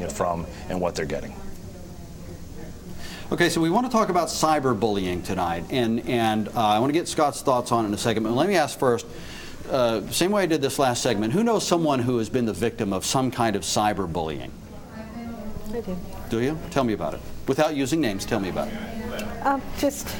it from and what they're getting. Okay, so we want to talk about cyberbullying tonight, and I want to get Scott's thoughts on it in a second, but let me ask first, same way I did this last segment, who knows someone who has been the victim of some kind of cyberbullying? I do. Do you? Tell me about it. Without using names, tell me about it. Just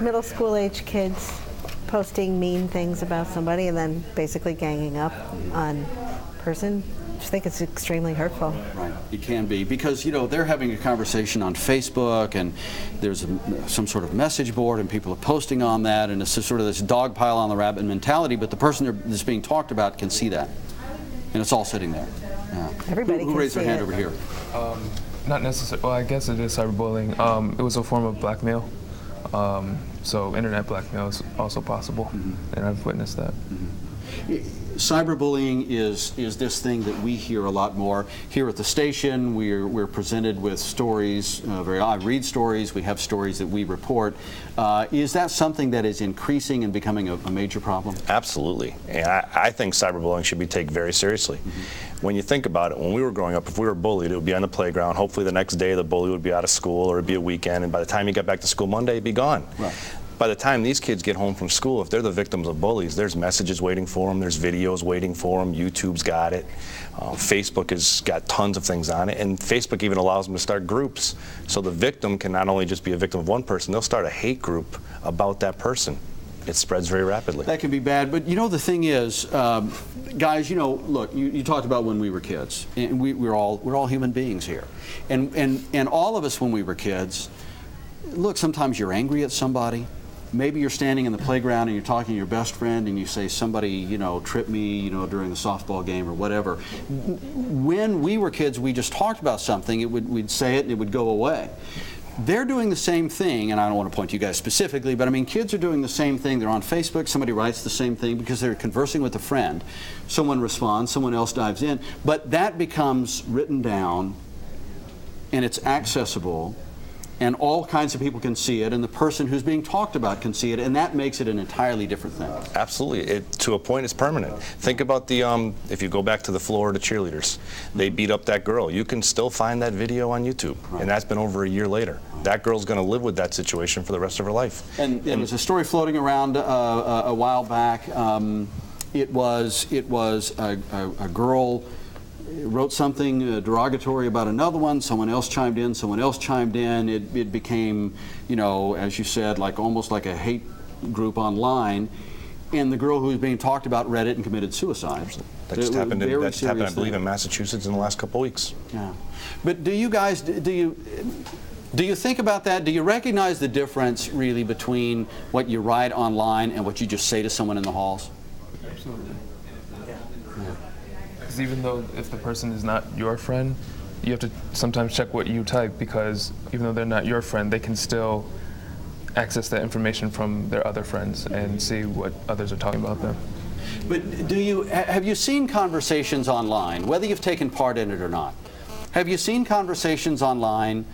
middle school age kids posting mean things about somebody and then basically ganging up on person. I just think it's extremely hurtful. Right, it can be, because they're having a conversation on Facebook, and there's some sort of message board, and people are posting on that, and it's just sort of this dog pile on the rabbit mentality. But the person that's being talked about can see that, and it's all sitting there. Yeah. Everybody who can raised their see hand it. over here? Not necessarily. Well, I guess it is cyberbullying. It was a form of blackmail. So internet blackmail is also possible, and I've witnessed that. Cyberbullying is this thing that we hear a lot more here at the station. We're presented with stories. I read stories. We have stories that we report. Is that something that is increasing and becoming a major problem? Absolutely. And I think cyberbullying should be taken very seriously. When you think about it, when we were growing up, if we were bullied, it would be on the playground. Hopefully the next day the bully would be out of school, or it'd be a weekend, and by the time you got back to school Monday, it'd be gone. Right. By the time these kids get home from school, if they're the victims of bullies, there's messages waiting for them, there's videos waiting for them, YouTube's got it, Facebook has got tons of things on it, and Facebook even allows them to start groups. So the victim can not only just be a victim of one person, they'll start a hate group about that person. It spreads very rapidly. That can be bad, but the thing is, guys, look, you talked about when we were kids, and we're all human beings here, and all of us when we were kids, look, sometimes you're angry at somebody. Maybe you're standing in the playground and you're talking to your best friend and you say somebody, tripped me, during the softball game or whatever. When we were kids, we just talked about something, we'd say it and it would go away. They're doing the same thing, and I don't want to point to you guys specifically, but I mean, kids are doing the same thing. They're on Facebook, somebody writes the same thing because they're conversing with a friend. Someone responds, someone else dives in, but that becomes written down and it's accessible. And all kinds of people can see it, and the person who's being talked about can see it, and that makes it an entirely different thing. Absolutely. To a point, it's permanent. Think about if you go back to the Florida cheerleaders, they beat up that girl. You can still find that video on YouTube, right. And that's been over a year later. That girl's going to live with that situation for the rest of her life. And there was a story floating around a while back. It was a girl wrote something derogatory about another one, someone else chimed in, it became, as you said, almost like a hate group online, and the girl who was being talked about read it and committed suicide. That just happened, I believe, in Massachusetts in the last couple of weeks. Yeah. But do you guys, do you think about that? Do you recognize the difference, really, between what you write online and what you just say to someone in the halls? Absolutely. Because even though if the person is not your friend, you have to sometimes check what you type, because even though they're not your friend, they can still access that information from their other friends and see what others are talking about them. But have you seen conversations online, whether you've taken part in it or not? Have you seen conversations online,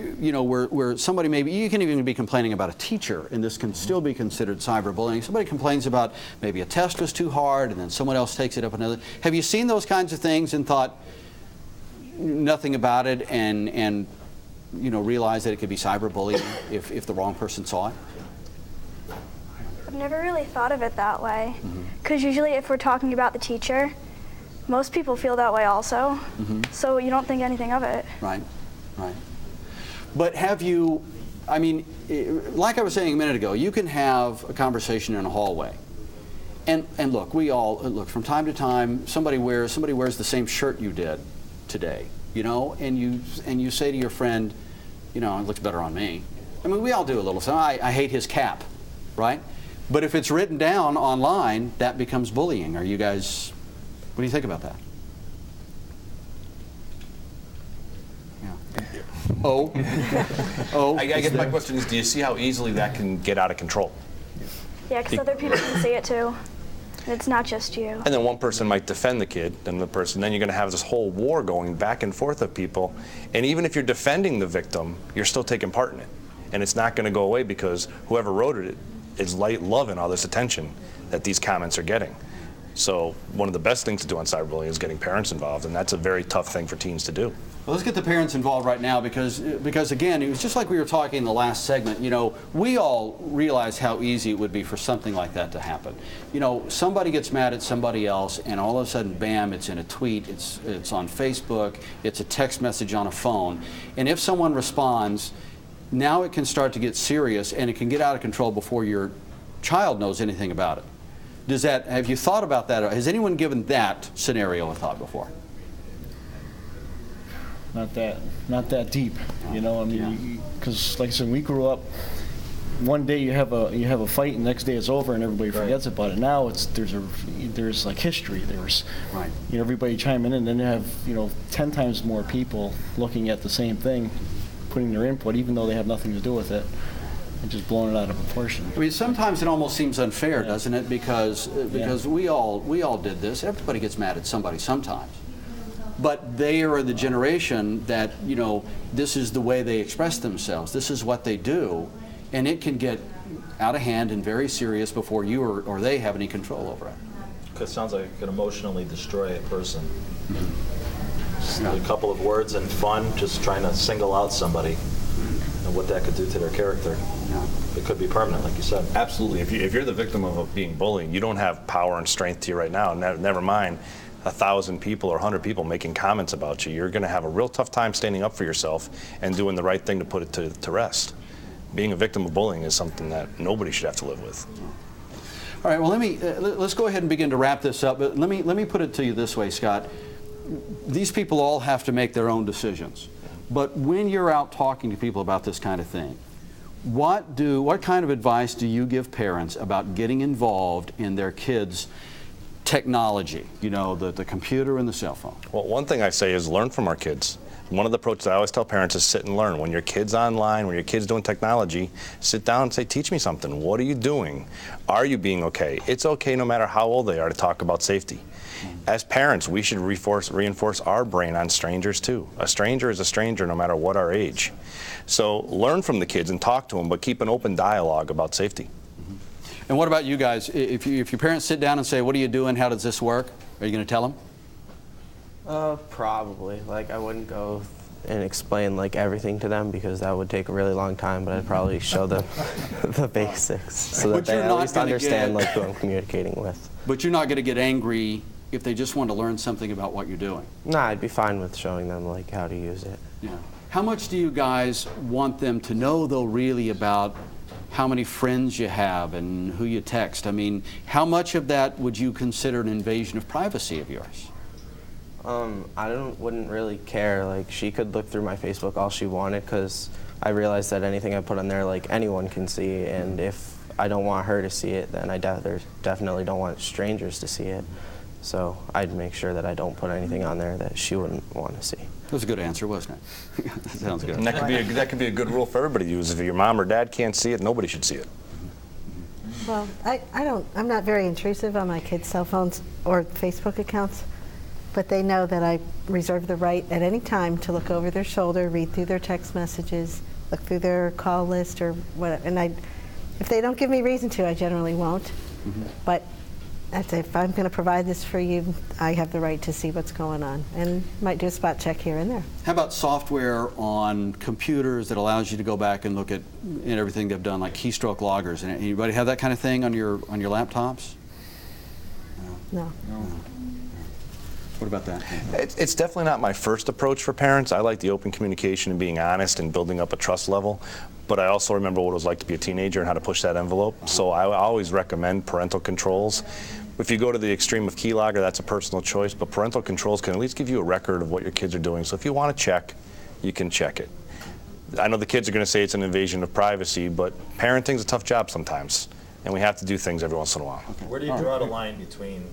where somebody you can even be complaining about a teacher, and this can still be considered cyberbullying. Somebody complains about maybe a test was too hard, and then someone else takes it up another. Have you seen those kinds of things and thought nothing about it, and realized that it could be cyberbullying if the wrong person saw it? I've never really thought of it that way, because usually if we're talking about the teacher, most people feel that way also, so you don't think anything of it. Right. But have you, like I was saying a minute ago, you can have a conversation in a hallway. And look, from time to time, somebody wears the same shirt you did today, and you say to your friend, it looks better on me. We all do a little something. I hate his cap, right? But if it's written down online, that becomes bullying. What do you think about that? I guess my question is, do you see how easily that can get out of control? Yeah, because other people can see it too. And it's not just you. And then one person might defend the kid, then you're going to have this whole war going back and forth of people. And even if you're defending the victim, you're still taking part in it. And it's not going to go away, because whoever wrote it is loving all this attention that these comments are getting. So one of the best things to do on cyberbullying is getting parents involved, and that's a very tough thing for teens to do. Well, let's get the parents involved right now because again, it was just like we were talking in the last segment. You know, we all realize how easy it would be for something like that to happen. You know, somebody gets mad at somebody else, and all of a sudden, bam! It's in a tweet. It's on Facebook. It's a text message on a phone. And if someone responds, now it can start to get serious, and it can get out of control before your child knows anything about it. Have you thought about that? Has anyone given that scenario a thought before? Not that deep, you know. I mean, because like I said, we grew up. One day you have a fight, and the next day it's over, and everybody forgets about it. Now there's like history. There's you know, everybody chiming in, and then you have 10 times more people looking at the same thing, putting their input, even though they have nothing to do with it, and just blowing it out of proportion. I mean, sometimes it almost seems unfair, doesn't it? Because we all did this. Everybody gets mad at somebody sometimes. But they are the generation that, you know, this is the way they express themselves. This is what they do. And it can get out of hand and very serious before you or they have any control over it. Because it sounds like it could emotionally destroy a person. Just a couple of words and fun, just trying to single out somebody and what that could do to their character. It could be permanent, like you said. Absolutely. If you're the victim of being bullied, you don't have power and strength to you right now. Never mind 1,000 people or 100 people making comments about you. You're going to have a real tough time standing up for yourself and doing the right thing to put it to rest. Being a victim of bullying is something that nobody should have to live with. All right. Well, let's go ahead and begin to wrap this up. But let me put it to you this way, Scott. These people all have to make their own decisions. But when you're out talking to people about this kind of thing, what kind of advice do you give parents about getting involved in their kids' technology, you know, the computer and the cell phone? Well, one thing I say is learn from our kids. One of the approaches I always tell parents is sit and learn. When your kid's online, when your kid's doing technology, sit down and say, teach me something. What are you doing? Are you being okay? It's okay no matter how old they are to talk about safety. As parents, we should reinforce our brain on strangers too. A stranger is a stranger no matter what our age. So learn from the kids and talk to them, but keep an open dialogue about safety. And what about you guys? If your parents sit down and say, what are you doing? How does this work? Are you going to tell them? Probably. Like, I wouldn't go and explain like everything to them because that would take a really long time, but I'd probably show them the basics so that they at least understand like who I'm communicating with. But you're not going to get angry if they just want to learn something about what you're doing? Nah, I'd be fine with showing them like how to use it. Yeah. How much do you guys want them to know though really about how many friends you have and who you text? I mean, how much of that would you consider an invasion of privacy of yours? I wouldn't really care. Like, she could look through my Facebook all she wanted because I realized that anything I put on there, like, anyone can see, and if I don't want her to see it, then I definitely don't want strangers to see it. So I'd make sure that I don't put anything on there that she wouldn't want to see. That was a good answer, wasn't it? That sounds good. And that could be a good rule for everybody to use. If your mom or dad can't see it, nobody should see it. Well, I'm not very intrusive on my kids' cell phones or Facebook accounts, but they know that I reserve the right at any time to look over their shoulder, read through their text messages, look through their call list or whatever. And if they don't give me reason to, I generally won't. Mm-hmm. But if I'm going to provide this for you, I have the right to see what's going on, and might do a spot check here and there. How about software on computers that allows you to go back and look at everything they've done, like keystroke loggers? And anybody have that kind of thing on your laptops? No. What about that? It's definitely not my first approach for parents. I like the open communication and being honest and building up a trust level. But I also remember what it was like to be a teenager and how to push that envelope. So I always recommend parental controls. If you go to the extreme of keylogger, that's a personal choice. But parental controls can at least give you a record of what your kids are doing. So if you want to check, you can check it. I know the kids are going to say it's an invasion of privacy, but parenting's a tough job sometimes. And we have to do things every once in a while. Okay. Where do you draw the line between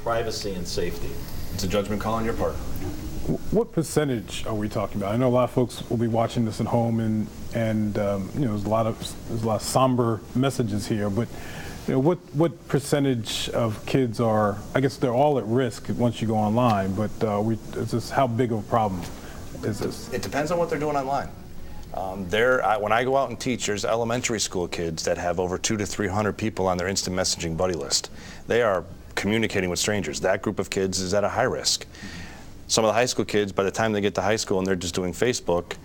privacy and safety? It's a judgment call on your part. What percentage are we talking about? I know a lot of folks will be watching this at home, and you know, there's a lot of somber messages here. But you know, what percentage of kids are? I guess they're all at risk once you go online. But is this, how big of a problem is this? It depends on what they're doing online. When I go out and teach, there's elementary school kids that have over 200 to 300 people on their instant messaging buddy list. They are communicating with strangers. That group of kids is at a high risk. Some of the high school kids, by the time they get to high school and they're just doing Facebook,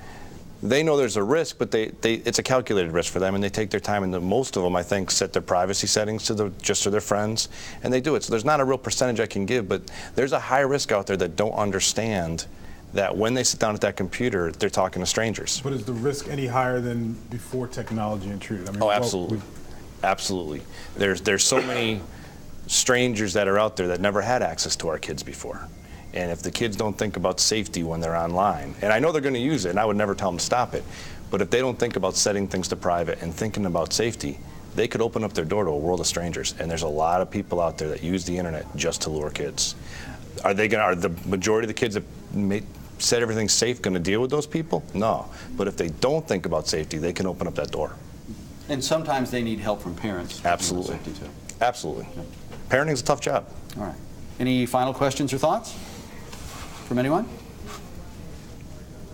they know there's a risk, but it's a calculated risk for them, and they take their time. And most of them, I think, set their privacy settings to just to their friends, and they do it. So there's not a real percentage I can give, but there's a high risk out there that don't understand that when they sit down at that computer, they're talking to strangers. But is the risk any higher than before technology intruded? I mean, Oh, absolutely. Absolutely. There's so many strangers that are out there that never had access to our kids before. And if the kids don't think about safety when they're online, and I know they're going to use it, and I would never tell them to stop it, but if they don't think about setting things to private and thinking about safety, they could open up their door to a world of strangers. And there's a lot of people out there that use the internet just to lure kids. Are the majority of the kids that said everything's safe going to deal with those people? No. But if they don't think about safety, they can open up that door. And sometimes they need help from parents. Absolutely. Safety too. Absolutely. Parenting's a tough job. All right. Any final questions or thoughts from anyone?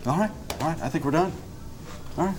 All right. I think we're done. All right.